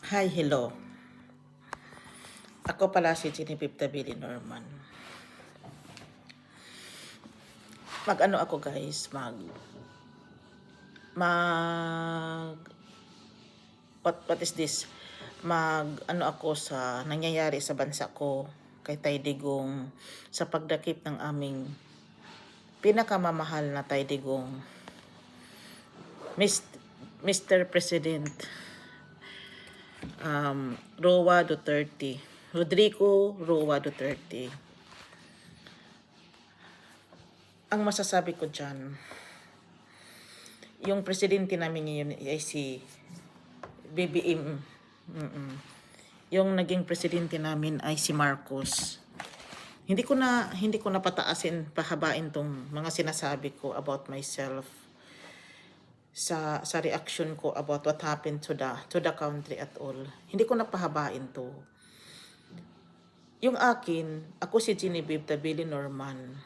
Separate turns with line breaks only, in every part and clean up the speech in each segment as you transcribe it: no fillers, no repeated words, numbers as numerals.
Hi, hello. Ako pala si Genevieve Tabili Norman. Mag-ano ako guys, mag, what is this? Mag-ano ako sa nangyayari sa bansa ko kay Tay Digong sa pagdakip ng aming pinakamamahal na Tay Digong, Mr. President Roa Duterte, Rodrigo Roa Duterte. Ang masasabi ko dyan, yung presidente namin ngayon ay si BBM. Yung naging presidente namin ay si Marcos. Hindi ko na pataasin, pahabain tong mga sinasabi ko about myself sa reaction ko about what happened to the country at all. Hindi ko na pahabain to. Yung akin, ako si Genevieve Tabili Norman,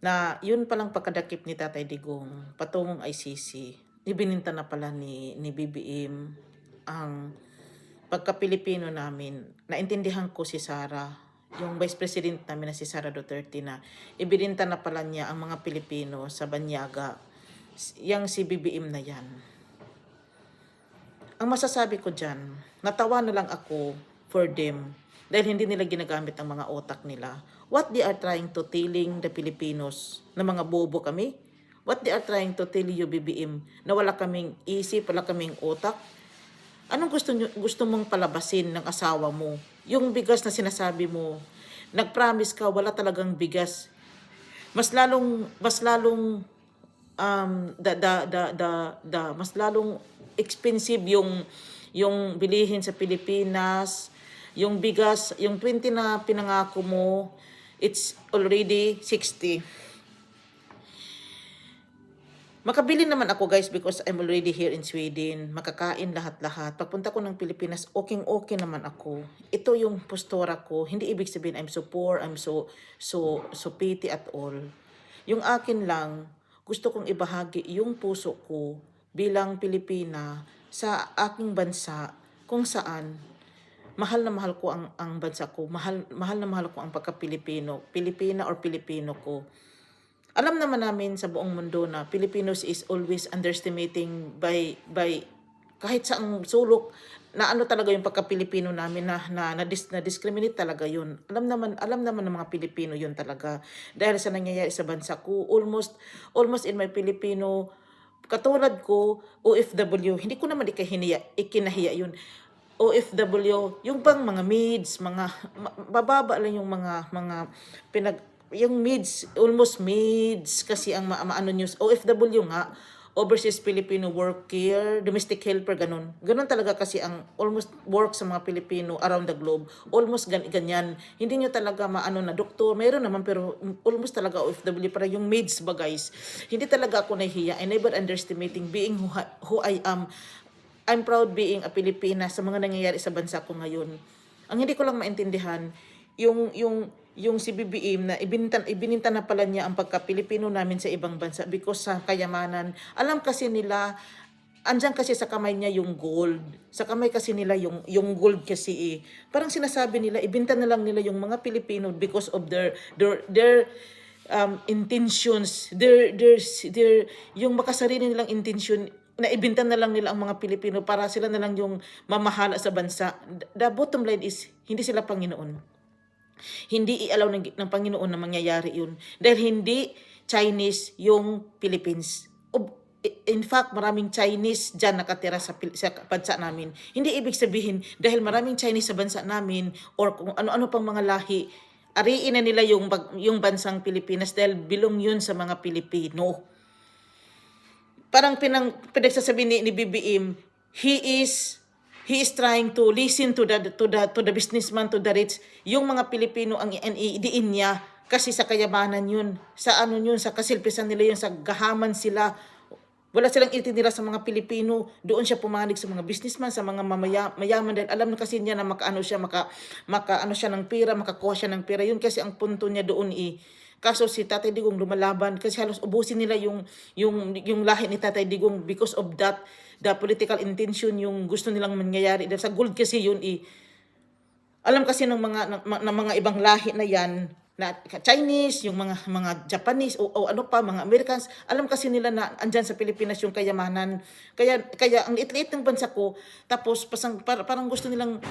na yun palang pagkadakip ni Tatay Digong patungong ICC, ibininta na pala ni BBM ang pagka-Pilipino namin. Naintindihan ko si Sara, yung Vice President namin na si Sara Duterte, na ibininta na pala niya ang mga Pilipino sa banyaga. Yang si BBM na yan. Ang masasabi ko dyan, natawa na lang ako for them dahil hindi nila ginagamit ang mga otak nila. What they are trying to telling the Filipinos na mga bobo kami? What they are trying to tell you, BBM, na wala kaming isip, wala kaming otak? Anong gusto mong palabasin ng asawa mo? Yung bigas na sinasabi mo, nag-promise ka, wala talagang bigas. Mas lalong mas lalong expensive yung bilihin sa Pilipinas. Yung bigas, yung 20 na pinangako mo, it's already 60. Makabili naman ako guys because I'm already here in Sweden. Makakain lahat-lahat. Pagpunta ko ng Pilipinas, okay naman ako. Ito yung postura ko. Hindi ibig sabihin I'm so poor, I'm so petty at all. Yung akin lang, gusto kong ibahagi yung puso ko bilang Pilipina sa aking bansa, kung saan mahal na mahal ko ang bansa ko, mahal na mahal ko ang pagka-Pilipino, Pilipina or Pilipino ko. Alam naman namin sa buong mundo na Filipinos is always underestimating by kahit sa ang sulok na ano talaga yung pagka-Pilipino namin, na discriminate talaga yun. Alam naman ng mga Pilipino yun talaga. Dahil sa nangyayari sa bansa ko, almost in my Filipino, katulad ko, OFW, hindi ko naman ikinahiya yun. OFW, yung bang mga maids, bababa lang yung mga yung maids, almost maids kasi ang maano news, OFW nga, overseas Filipino worker, domestic helper, ganun. Ganun talaga kasi ang almost work sa mga Pilipino around the globe. Almost ganyan. Hindi nyo talaga maano na doktor, mayroon naman pero almost talaga OFW, para yung maids ba guys. Hindi talaga ako nahihiya. I never underestimating being who I am. I'm proud being a Pilipina sa mga nangyayari sa bansa ko ngayon. Ang hindi ko lang maintindihan, yung si BBM na ibininta na pala niya ang pagka-Pilipino namin sa ibang bansa because sa kayamanan. Alam kasi nila, andyan kasi sa kamay niya yung gold. Sa kamay kasi nila yung gold kasi eh. Parang sinasabi nila, ibinta na lang nila yung mga Pilipino because of their intentions, their yung makasarili nilang intention, na ibenta na lang nila ang mga Pilipino para sila na lang yung mamahala sa bansa. The bottom line is, hindi sila Panginoon. Hindi i-allow ng Panginoon na mangyayari yun. Dahil hindi Chinese yung Philippines. In fact, maraming Chinese dyan nakatira sa bansa namin. Hindi ibig sabihin, dahil maraming Chinese sa bansa namin, or kung ano-ano pang mga lahi, ariin na nila yung bansang Pilipinas dahil belong yun sa mga Pilipino. Parang pinagsasabi ni BBM, he is trying to listen to the businessman, to the rich. Yung mga Pilipino ang idiin niya kasi sa kayamanan yun, sa ano yun, sa kasilpisan nila yun, sa gahaman sila. Wala silang itinira sa mga Pilipino. Doon siya pumanig sa mga businessman, sa mga mayaman, dahil alam na kasi niya na makaano siya ng pera, makakuha siya ng pera. Yun kasi ang punto niya doon Kaso si Tatay Digong lumalaban kasi halos ubusin nila yung lahi ni Tatay Digong because of that, the political intention, yung gusto nilang mangyayari. Dahil sa gold kasi yun alam kasi ng mga ibang lahi na yan, na Chinese, yung mga Japanese o ano pa, mga Americans, alam kasi nila na andyan sa Pilipinas yung kayamanan. Kaya ang liit-liit ng bansa ko, tapos parang gusto nilang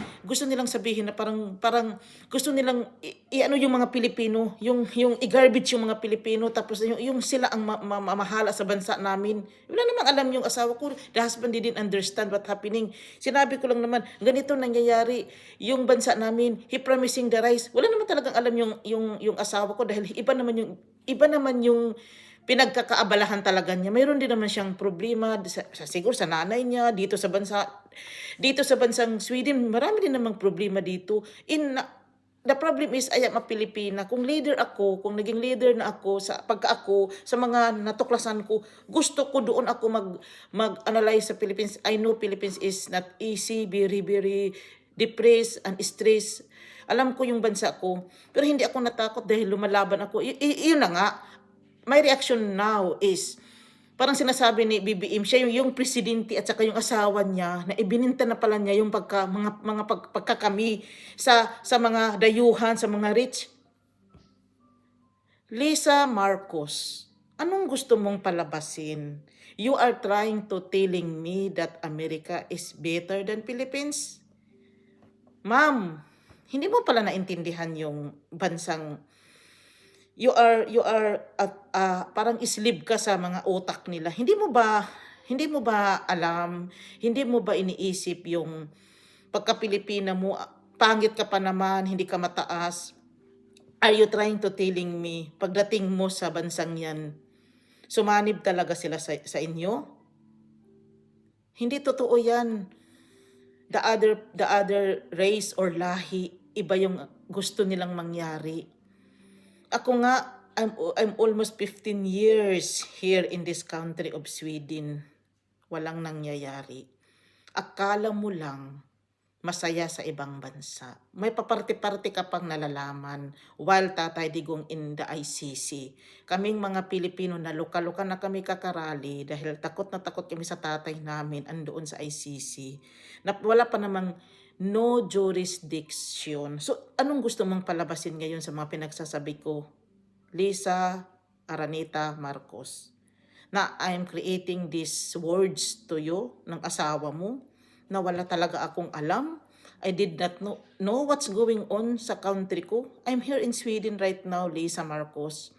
sabihin na parang gusto nilang ano yung mga Pilipino, yung i-garbage yung mga Pilipino, tapos yung sila ang mamahala sa bansa namin. Wala namang alam yung asawa ko. The husband didn't understand what happening. Sinabi ko lang naman, ganito nangyayari yung bansa namin. He promising the rice. Wala naman talagang alam yung asawa ko dahil iba naman yung pinagkakaabalahan talaga niya. Mayroon din naman siyang problema siguro sa nanay niya dito sa bansang Sweden. Marami din namang problema dito. The problem is, I am a Pilipina. Kung naging leader na ako, sa mga natuklasan ko, gusto ko doon ako mag-analyze sa Philippines. I know Philippines is not easy, very, very depressed and stressed. Alam ko yung bansa ko, pero hindi ako natakot dahil lumalaban ako. Yun na nga, my reaction now is, parang sinasabi ni BBM, siya yung presidente at saka yung asawa niya, na ibininta na pala niya yung pagkakami sa mga dayuhan, sa mga rich. Lisa Marcos, anong gusto mong palabasin? You are trying to telling me that America is better than Philippines? Ma'am, hindi mo pala naintindihan yung bansang you are parang islib ka sa mga utak nila. Hindi mo ba alam, hindi mo ba iniisip yung pagka-Pilipina mo, pangit ka pa naman, hindi ka mataas. Are you trying to telling me pagdating mo sa bansang yan, sumanib talaga sila sa inyo? Hindi totoo yan. The other race or lahi, iba yung gusto nilang mangyari. Ako nga, I'm almost 15 years here in this country of Sweden. Walang nangyayari. Akala mo lang masaya sa ibang bansa. May paparte-parte ka pang nalalaman while Tatay Digong in the ICC. Kaming mga Pilipino na luka-luka na kami kakarali dahil takot na takot kami sa tatay namin andoon sa ICC. Wala pa namang no jurisdiction. So, anong gusto mong palabasin ngayon sa mga pinagsasabi ko? Lisa Araneta Marcos, na I'm creating these words to you ng asawa mo, na wala talaga akong alam. I did not know what's going on sa country ko. I'm here in Sweden right now, Lisa Marcos.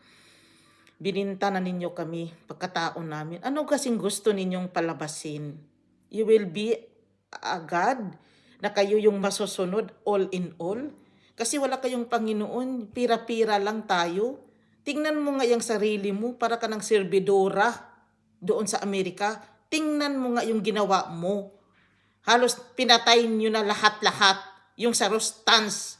Bininta na ninyo kami, pagkatao namin. Ano kasing gusto ninyong palabasin? You will be a God na kayo yung masusunod all in all? Kasi wala kayong Panginoon, pira-pira lang tayo. Tingnan mo nga yung sarili mo, para ka ng servidora doon sa Amerika. Tingnan mo nga yung ginawa mo. Halos pinatay nyo na lahat-lahat yung sa Rostans.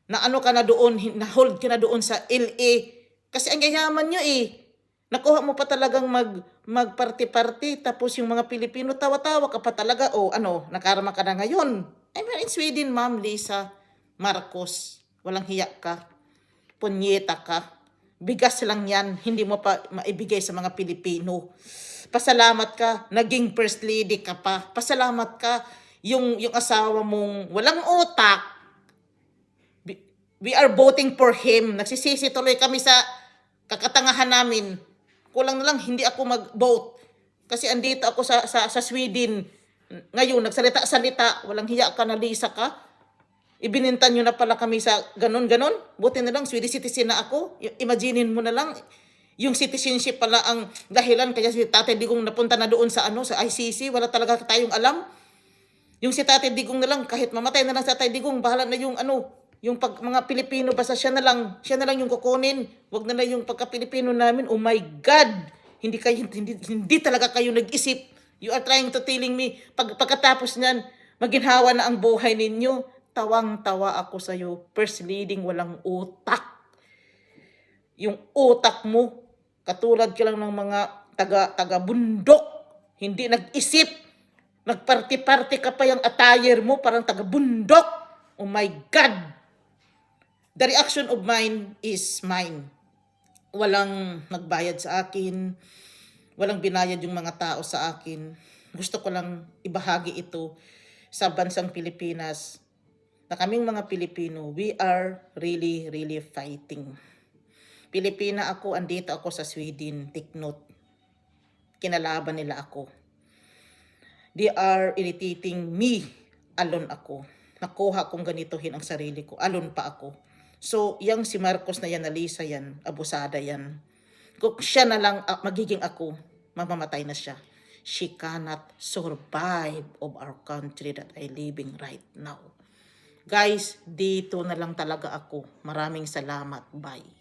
Na ano ka na doon, na-hold ka na doon sa LA. Kasi ang yayaman nyo Nakuha mo pa talagang magparty-party, tapos yung mga Pilipino, tawa-tawa ka pa talaga. O ano, nakarama ka na ngayon. I'm in Sweden, Ma'am Lisa Marcos. Walang hiya ka. Punyeta ka. Bigas lang yan, hindi mo pa maibigay sa mga Pilipino. Pasalamat ka, naging first lady ka pa. Pasalamat ka, yung asawa mong walang utak. We are voting for him. Nagsisisi tuloy kami sa kakatangahan namin. Kulang na lang, hindi ako mag-vote. Kasi andito ako sa Sweden. Ngayon, nagsalita-salita, walang hiya ka na, Lisa ka. Ibinintan nyo na pala kami sa ganon-ganon. Buti na lang, Swedish citizen na ako. Imaginein mo na lang, yung citizenship pala ang dahilan kaya si Tatay Digong napunta na doon sa ICC. Wala talaga tayong alam. Yung si Tatay Digong na lang, kahit mamatay na lang si Tatay Digong, bahala na yung mga Pilipino, basta siya na lang yung kukunin. Wag na yung pagka-Pilipino namin. Oh my God! Hindi talaga kayo nag-isip. You are trying to telling me, pagkatapos niyan, maginhawa na ang buhay ninyo. Tawang-tawa ako sa'yo. First leading, walang utak. Yung utak mo, katulad ka lang ng mga taga-bundok. Hindi nag-isip. Nagparty-party ka pa yung attire mo, parang taga-bundok. Oh my God! The reaction of mine is mine. walang nagbayad sa akin, walang binayad yung mga tao sa akin. Gusto ko lang ibahagi ito sa bansang Pilipinas na kaming mga Pilipino, we are really, really fighting. Pilipina ako, andito ako sa Sweden, take note. Kinalaban nila ako. They are irritating me, alone ako. Nakuha kong ganituhin ang sarili ko, alone pa ako. So, yang si Marcos na yan, Alisa yan, abusada yan. Kung siya na lang magiging ako, mamamatay na siya. She cannot survive of our country that I living right now. Guys, dito na lang talaga ako. Maraming salamat. Bye.